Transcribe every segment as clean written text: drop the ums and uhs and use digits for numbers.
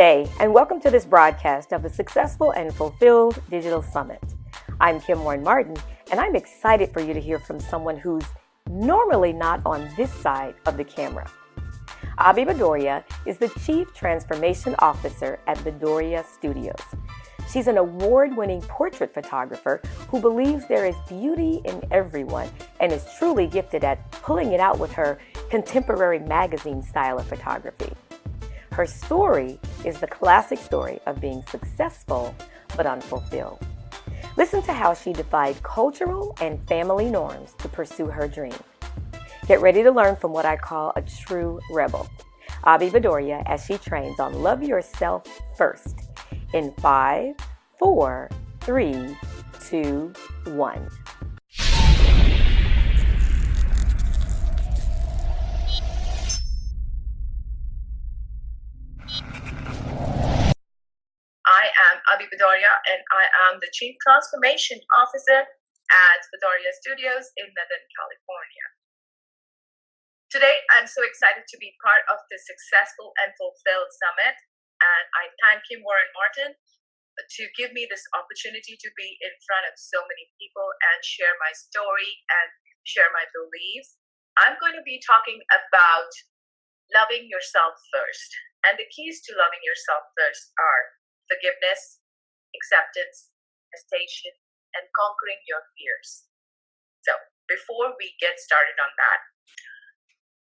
day, and welcome to this broadcast of the Successful and Fulfilled Digital Summit. I'm Kim Warren Martin, and I'm excited for you to hear from someone who's normally not on this side of the camera. Abhi Bhadouriya is the Chief Transformation Officer at Bhadouriya Studios. She's an award-winning portrait photographer who believes there is beauty in everyone and is truly gifted at pulling it out with her contemporary magazine style of photography. Her story is the classic story of being successful but unfulfilled. Listen to how she defied cultural and family norms to pursue her dream. Get ready to learn from what I call a true rebel, Abhi Bhadouriya, as she trains on Love Yourself First in 5, 4, 3, 2, 1. I am Abhi Bhadouriya, and I am the Chief Transformation Officer at Bhadouriya Studios in Northern California. Today, I'm so excited to be part of the Successful and Fulfilled Summit, and I thank Kim Warren Martin to give me this opportunity to be in front of so many people and share my story and share my beliefs. I'm going to be talking about loving yourself first. And the keys to loving yourself first are forgiveness, acceptance, meditation, and conquering your fears. So before we get started on that,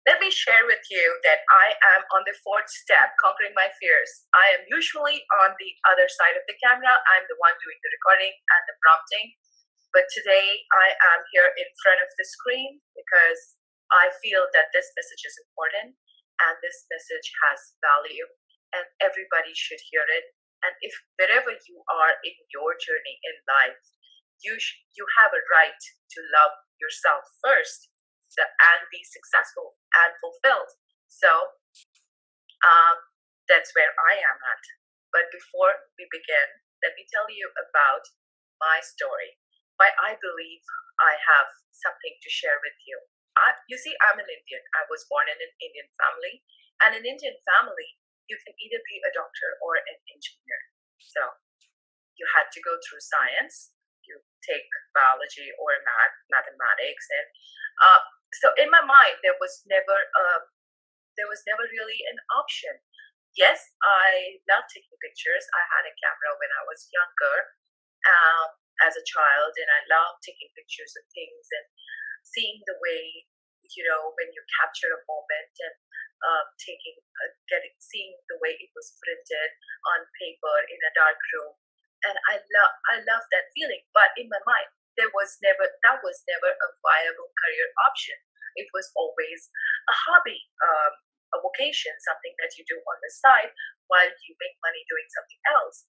let me share with you that I am on the fourth step, conquering my fears. I am usually on the other side of the camera. I'm the one doing the recording and the prompting. But today I am here in front of the screen because I feel that this message is important and this message has value and everybody should hear it. And if wherever you are in your journey in life, you have a right to love yourself first. And be successful and fulfilled. So that's where I am at. But before we begin, let me tell you about my story, why I believe I have something to share with you. You see, I'm an Indian. I was born in an Indian family. And in an Indian family, you can either be a doctor or an engineer. So you had to go through science. You take biology or mathematics, and so in my mind there was never really an option. Yes, I love taking pictures. I had a camera when I was younger as a child, and I love taking pictures of things and seeing the way, when you capture a moment and seeing the way it was printed on paper in a dark room. And I love that feeling. But in my mind, that was never a viable career option. It was always a hobby, a vocation, something that you do on the side while you make money doing something else.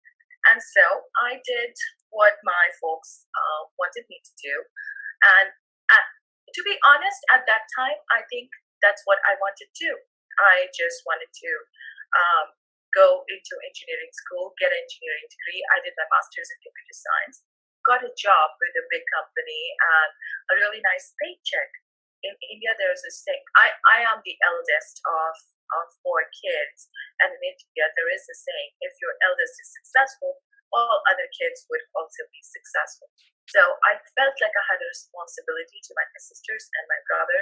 And so I did what my folks wanted me to do. And to be honest, at that time, I think that's what I wanted to do. I just wanted to go into engineering school, get an engineering degree. I did my master's in computer science, got a job with a big company and a really nice paycheck. In India, there's a saying, I am the eldest of 4 kids. And in India, there is a saying, if your eldest is successful, all other kids would also be successful. So I felt like I had a responsibility to my sisters and my brother,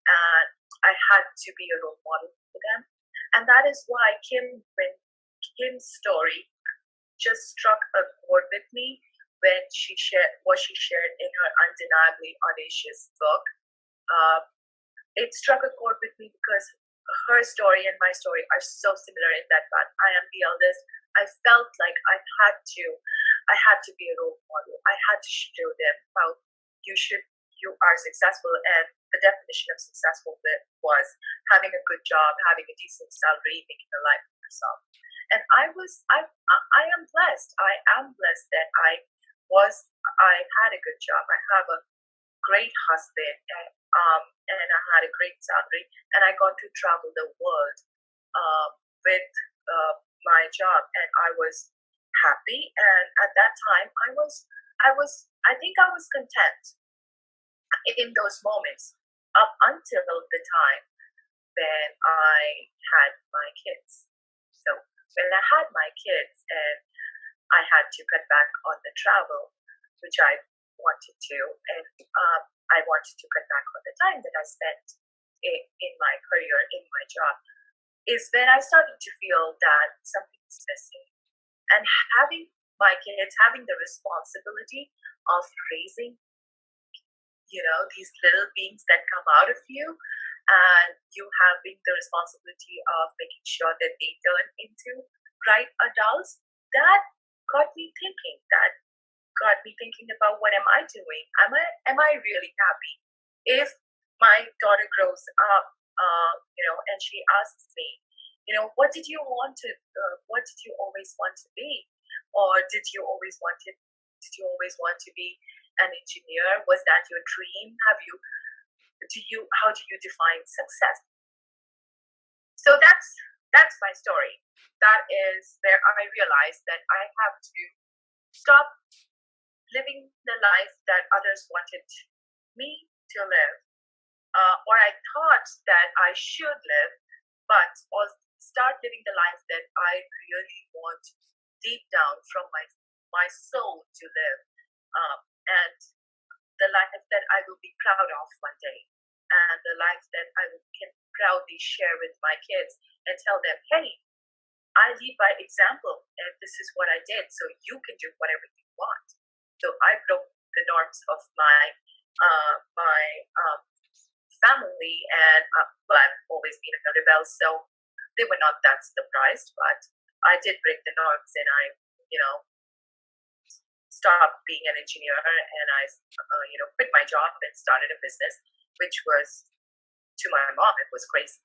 and I had to be a role model for them. And that is why Kim's story just struck a chord with me when she shared what she shared in her undeniably audacious book. It struck a chord with me because her story and my story are so similar in that fact. I am the eldest. I felt like I had to be a role model. I had to show them how you are successful, and the definition of successful was having a good job, having a decent salary, making a life for yourself. And I am blessed. I am blessed that I had a good job. I have a great husband, and I had a great salary, and I got to travel the world with my job, and I was happy. And at that time, I think I was content in those moments up until the time when I had my kids. So when I had my kids and I had to cut back on the travel, which I wanted to, and I wanted to cut back on the time that I spent in my career, in my job, is when I started to feel that something's missing. And having my kids, having the responsibility of raising, these little beings that come out of you, and you having the responsibility of making sure that they turn into right adults, that got me thinking. That got me thinking about, what am I doing? Am I really happy? If my daughter grows up, and she asks me, what did you what did you always want to be? Or did you always want to be an engineer? Was that your dream? How do you define success? So that's my story. That is where I realized that I have to stop living the life that others wanted me to live, or I thought that I should live, but also start living the life that I really want deep down from my soul to live, and the life that I will be proud of one day, and the life that can proudly share with my kids and tell them, hey, I lead by example, and this is what I did, so you can do whatever you want. So I broke the norms of my family, and well, I've always been a rebel, so they were not that surprised. But I did break the norms, and I, stopped being an engineer, and I, quit my job and started a business, which was, to my mom, it was crazy.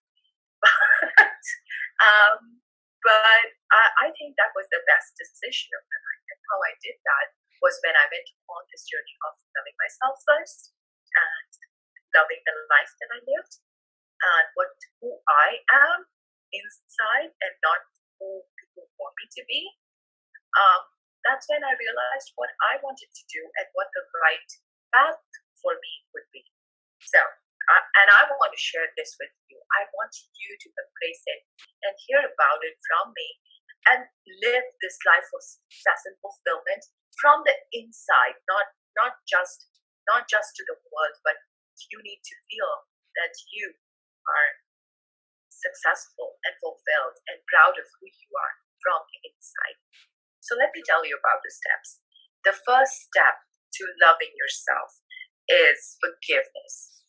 But I think that was the best decision of my life. And how I did that was when I went on this journey of loving myself first, and loving the life that I lived, and who I am inside, and not who people want me to be. That's when I realized what I wanted to do and what the right path for me would be. So, and I want to share this with you. I want you to embrace it and hear about it from me, and live this life of success and fulfillment from the inside, not just to the world, but you need to feel that you are successful and fulfilled and proud of who you are from the inside. So let me tell you about the steps. The first step to loving yourself is forgiveness.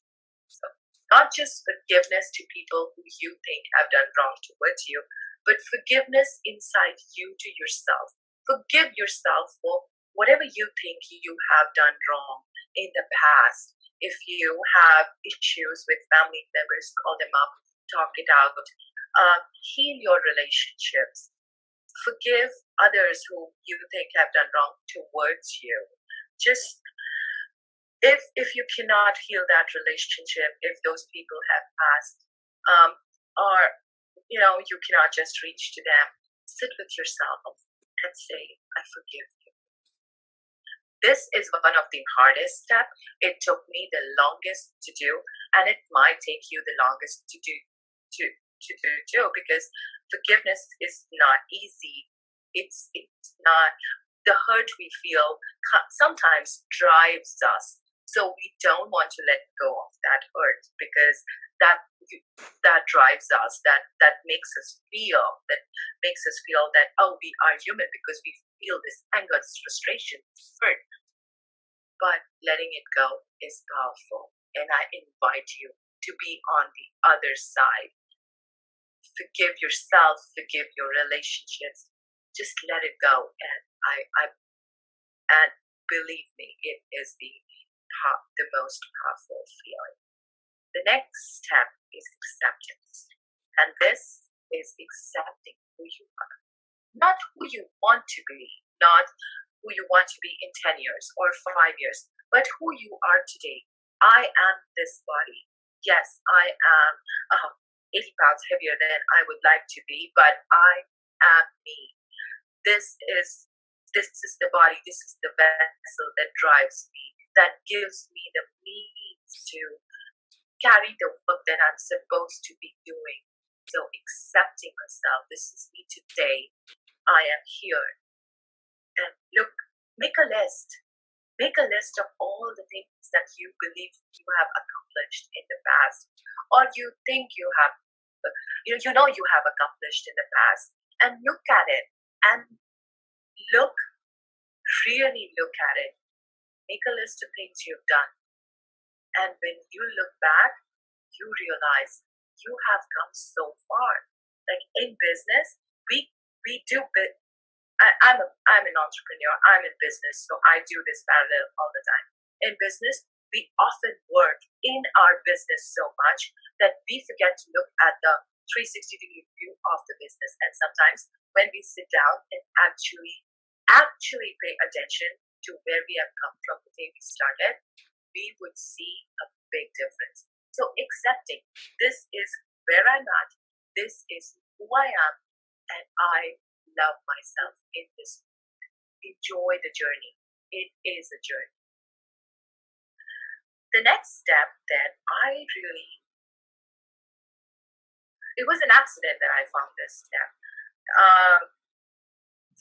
So not just forgiveness to people who you think have done wrong towards you, but forgiveness inside you to yourself. Forgive yourself for whatever you think you have done wrong in the past. If you have issues with family members, call them up, talk it out, heal your relationships. Forgive others who you think have done wrong towards you. Just if you cannot heal that relationship, if those people have passed, or you cannot just reach to them, sit with yourself and say, I forgive you. This is one of the hardest steps. It took me the longest to do, and it might take you the longest to do too, because forgiveness is not easy. It's not. The hurt we feel sometimes drives us, so we don't want to let go of that hurt, because that drives us. That makes us feel that we are human, because we feel this anger, this frustration, this hurt. But letting it go is powerful, and I invite you to be on the other side. Forgive yourself, forgive your relationships. Just let it go, and believe me, it is the most powerful feeling. The next step is acceptance, and this is accepting who you are, not who you want to be, not who you want to be in 10 years or 5 years, but who you are today. I am this body. Yes, I am 80 pounds heavier than I would like to be, but I am me. This is the body, this is the vessel that drives me, that gives me the means to carry the work that I'm supposed to be doing. So accepting myself, this is me today. I am here. And look, make a list. Make a list of all the things that you believe you have accomplished in the past, or you think you have, you have accomplished in the past, and look at it and look, really look at it. Make a list of things you've done, and when you look back, you realize you have come so far. Like in business, we do I'm an entrepreneur. I'm in business, so I do this parallel all the time. In business, we often work in our business so much that we forget to look at the 360-degree view of the business. And sometimes when we sit down and actually pay attention to where we have come from the day we started, we would see a big difference. So accepting this is where I'm at, this is who I am, and I love myself in this. Enjoy the journey. It is a journey. The next step then, it was an accident that I found this step.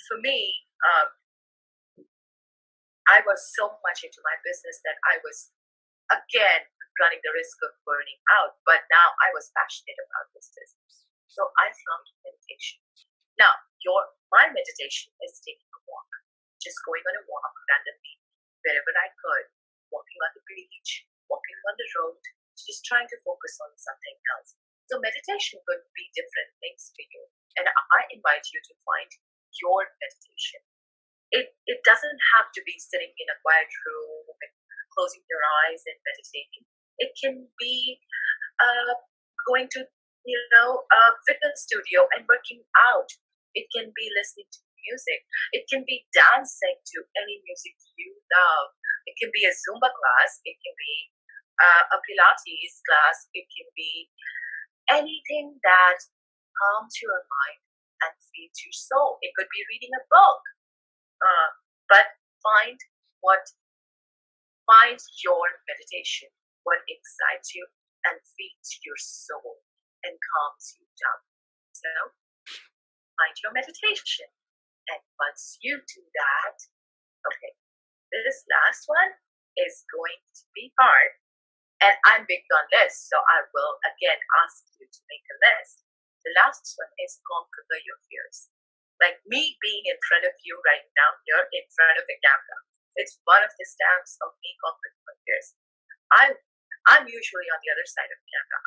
For me, I was so much into my business that I was, again, running the risk of burning out. But now I was passionate about this business. So I found meditation. Now, my meditation is taking a walk, just going on a walk randomly, wherever I could, walking on the beach, walking on the road, just trying to focus on something else. So meditation could be different things for you. And I invite you to find your meditation. It doesn't have to be sitting in a quiet room and closing your eyes and meditating. It can be going to a fitness studio and working out. It can be listening to music. It can be dancing to any music you love. It can be a Zumba class. It can be a Pilates class. It can be anything that calms your mind and feeds your soul. It could be reading a book. But find your meditation, what excites you and feeds your soul and calms you down. So find your meditation. And once you do that, okay, this last one is going to be hard. And I'm big on lists, so I will again ask you to make a list. The last one is conquer your fears. Like me being in front of you right now, here in front of the camera. It's one of the steps of me conquering my fears. I'm usually on the other side of the camera.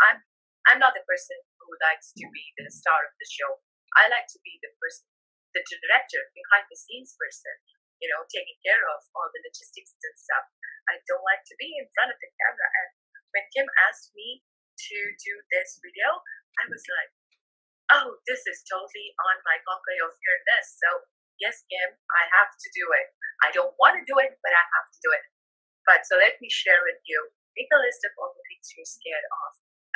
I'm not the person who likes to be the star of the show. I like to be the person, the director, behind the scenes person, taking care of all the logistics and stuff. I don't like to be in front of the camera. And when Kim asked me to do this video, I was like, oh, this is totally on my conquer your fear list. So yes, Kim, I have to do it. I don't want to do it, but I have to do it. But so let me share with you. Make a list of all the things you're scared of,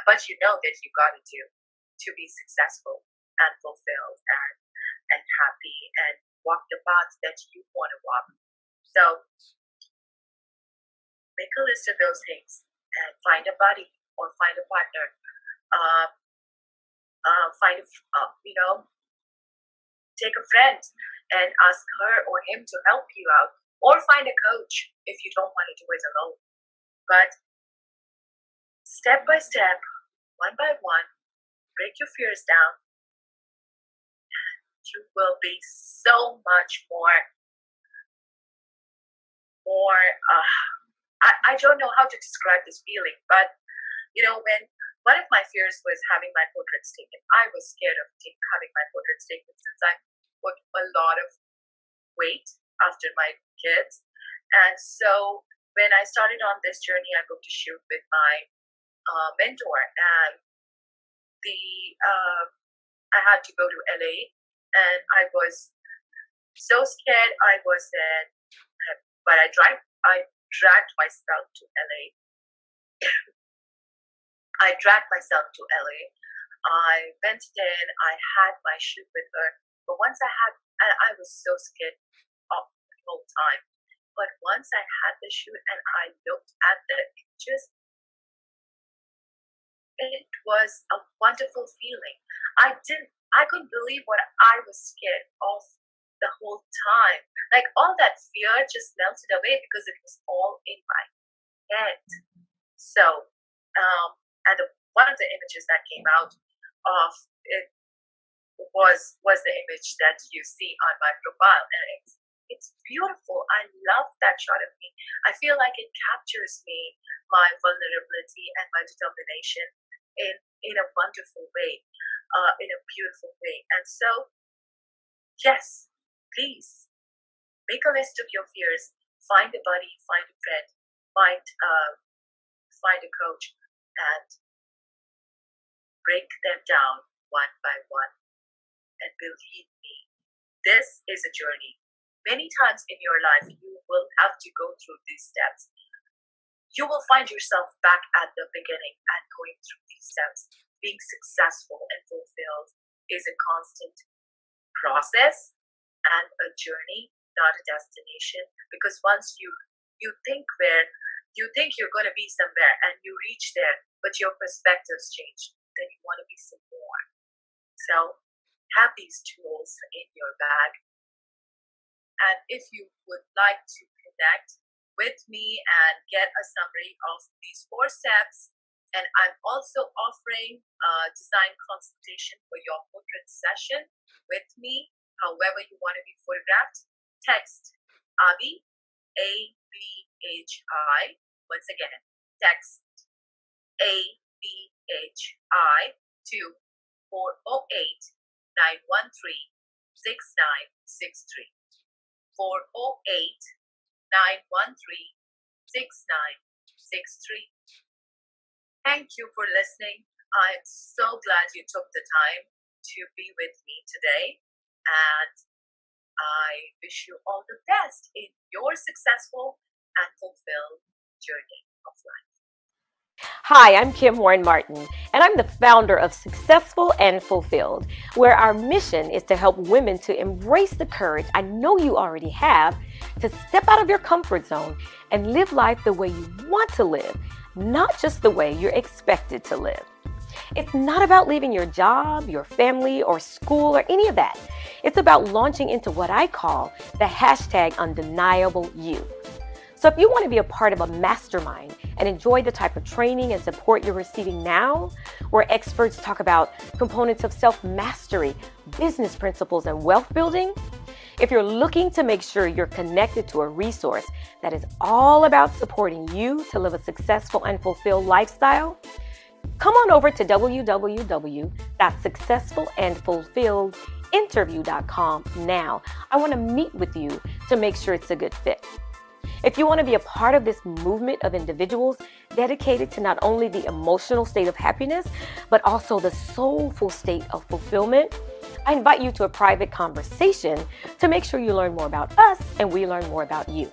but you know that you got to do to be successful and fulfilled and happy and walk the path that you want to walk. So make a list of those things and find a buddy or find a partner. Take a friend and ask her or him to help you out, or find a coach if you don't want to do it alone. But step by step, one by one, break your fears down. You will be so much more. I don't know how to describe this feeling, but when one of my fears was having my portraits taken. I was scared of having my portraits taken since I put a lot of weight after my kids. And so when I started on this journey, I booked a shoot with my mentor, and I had to go to LA, and I was so scared. But I dragged myself to LA. I dragged myself to LA. I went in, I had my shoot with her. But once I was so scared the whole time. But once I had the shoot and I looked at the images, it was a wonderful feeling. I couldn't believe what I was scared of the whole time. Like all that fear just melted away because it was all in my head. So, and one of the images that came out of it was the image that you see on my profile, and it's beautiful. I love that shot of me. I feel like it captures me, my vulnerability and my determination in a wonderful way, in a beautiful way. And so, yes, please make a list of your fears. Find a buddy, find a friend, find a coach, and break them down one by one. And believe me, this is a journey. Many times in your life, you will have to go through these steps. You will find yourself back at the beginning and going through these steps. Being successful and fulfilled is a constant process and a journey, not a destination. Because once you think you're going to be somewhere and you reach there, but your perspectives change, then you want to be some more. So have these tools in your bag. And if you would like to connect with me and get a summary of these 4 steps, and I'm also offering a design consultation for your portrait session with me, however you want to be photographed, text Abhi, ABHI, once again, text ABHI to 408-913-6963. 408-913-6963. Thank you for listening. I'm so glad you took the time to be with me today. And I wish you all the best in your successful and fulfilled journey of life. Hi, I'm Kim Warren Martin, and I'm the founder of Successful and Fulfilled, where our mission is to help women to embrace the courage I know you already have to step out of your comfort zone and live life the way you want to live, not just the way you're expected to live. It's not about leaving your job, your family, or school, or any of that. It's about launching into what I call the #undeniable you. So if you want to be a part of a mastermind and enjoy the type of training and support you're receiving now, where experts talk about components of self-mastery, business principles, and wealth building, if you're looking to make sure you're connected to a resource that is all about supporting you to live a successful and fulfilled lifestyle, come on over to www.successfulandfulfilledinterview.com now. I want to meet with you to make sure it's a good fit. If you want to be a part of this movement of individuals dedicated to not only the emotional state of happiness, but also the soulful state of fulfillment, I invite you to a private conversation to make sure you learn more about us and we learn more about you.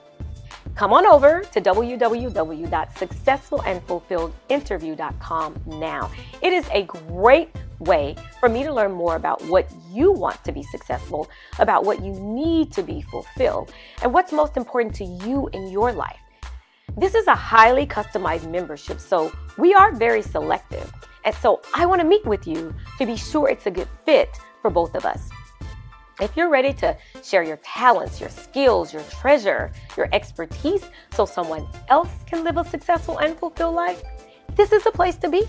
Come on over to www.successfulandfulfilledinterview.com now. It is a great way for me to learn more about what you want to be successful, about what you need to be fulfilled, and what's most important to you in your life. This is a highly customized membership, so we are very selective. And so I want to meet with you to be sure it's a good fit for both of us. If you're ready to share your talents, your skills, your treasure, your expertise so someone else can live a successful and fulfilled life, this is the place to be.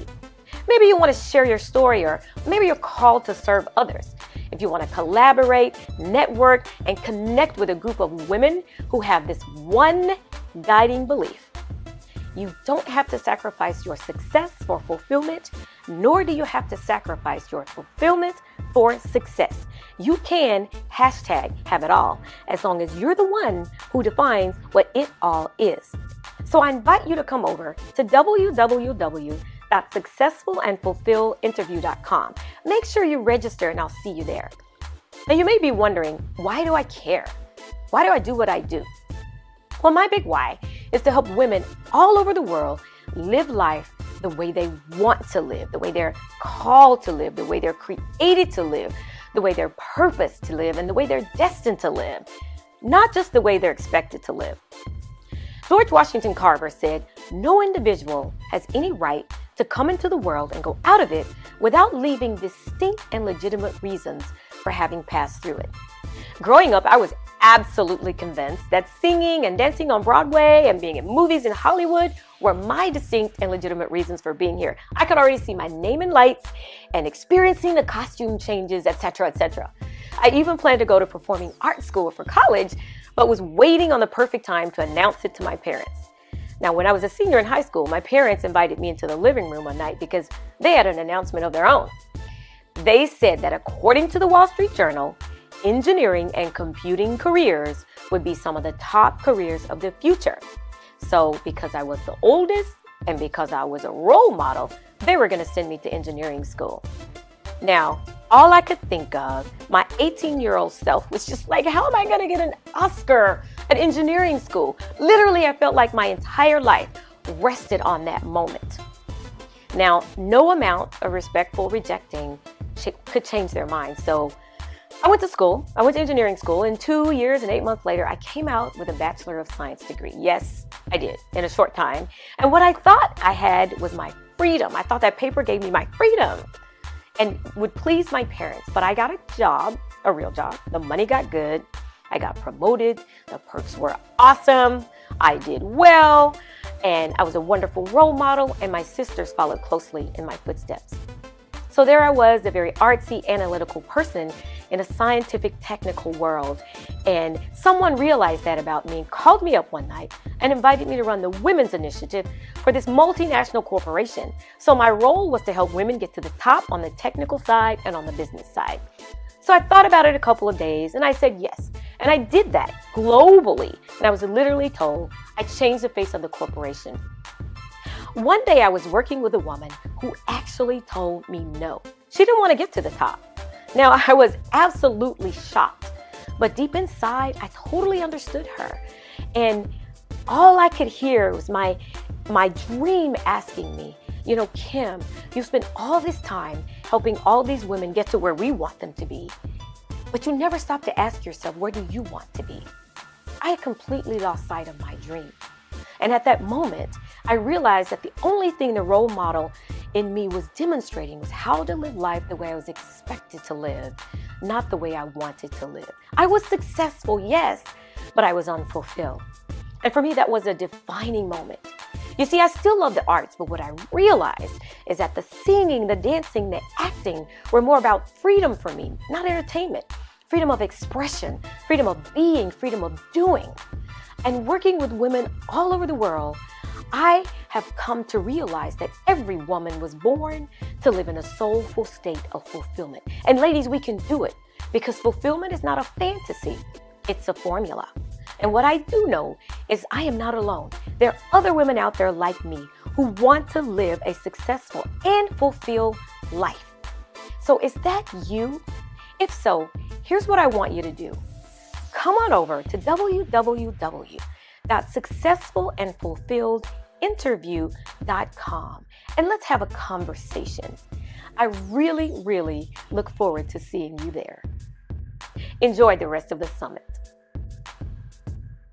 Maybe you want to share your story, or maybe you're called to serve others. If you want to collaborate, network, and connect with a group of women who have this one guiding belief: you don't have to sacrifice your success for fulfillment, nor do you have to sacrifice your fulfillment for success. You can #have it all, as long as you're the one who defines what it all is. So I invite you to come over to www.successfulandfulfilledinterview.com. Make sure you register and I'll see you there. Now you may be wondering, why do I care? Why do I do what I do? Well, my big why is to help women all over the world live life the way they want to live, the way they're called to live, the way they're created to live, the way they're purposed to live, and the way they're destined to live, not just the way they're expected to live. George Washington Carver said, "No individual has any right to come into the world and go out of it without leaving distinct and legitimate reasons for having passed through it. Growing up, I was absolutely convinced that singing and dancing on Broadway and being in movies in Hollywood were my distinct and legitimate reasons for being here. I could already see my name in lights and experiencing the costume changes, etc., etc. I even planned to go to performing arts school for college, but was waiting on the perfect time to announce it to my parents. Now, when I was a senior in high school, my parents invited me into the living room one night because they had an announcement of their own. They said that according to the Wall Street Journal, engineering and computing careers would be some of the top careers of the future. So because I was the oldest and because I was a role model, they were going to send me to engineering school. Now, all I could think of, my 18-year-old self was just like, how am I going to get an Oscar at engineering school? Literally, I felt like my entire life rested on that moment. Now, no amount of respectful rejecting could change their mind. So I went to school. I went to engineering school, and 2 years and 8 months later, I came out with a Bachelor of Science degree. Yes, I did, in a short time. And what I thought I had was my freedom. I thought that paper gave me my freedom and would please my parents. But I got a job, a real job. The money got good. I got promoted. The perks were awesome. I did well, and I was a wonderful role model, and my sisters followed closely in my footsteps. So there I was, a very artsy, analytical person in a scientific, technical world. And someone realized that about me and called me up one night and invited me to run the women's initiative for this multinational corporation. So my role was to help women get to the top on the technical side and on the business side. So I thought about it a couple of days and I said yes. And I did that globally. And I was literally told I changed the face of the corporation. One day I was working with a woman who actually told me no. She didn't want to get to the top. Now, I was absolutely shocked, but deep inside, I totally understood her. And all I could hear was my dream asking me, Kim, you spent all this time helping all these women get to where we want them to be, but you never stop to ask yourself, where do you want to be? I had completely lost sight of my dream. And at that moment, I realized that the only thing the role model in me was demonstrating was how to live life the way I was expected to live, not the way I wanted to live. I was successful, yes, but I was unfulfilled. And for me, that was a defining moment. You see, I still love the arts, but what I realized is that the singing, the dancing, the acting were more about freedom for me, not entertainment. Freedom of expression, freedom of being, freedom of doing. And working with women all over the world, I have come to realize that every woman was born to live in a soulful state of fulfillment. And ladies, we can do it because fulfillment is not a fantasy, it's a formula. And what I do know is I am not alone. There are other women out there like me who want to live a successful and fulfilled life. So is that you? If so, here's what I want you to do. Come on over to www.successfulandfulfilledinterview.com and let's have a conversation. I really, really look forward to seeing you there. Enjoy the rest of the summit.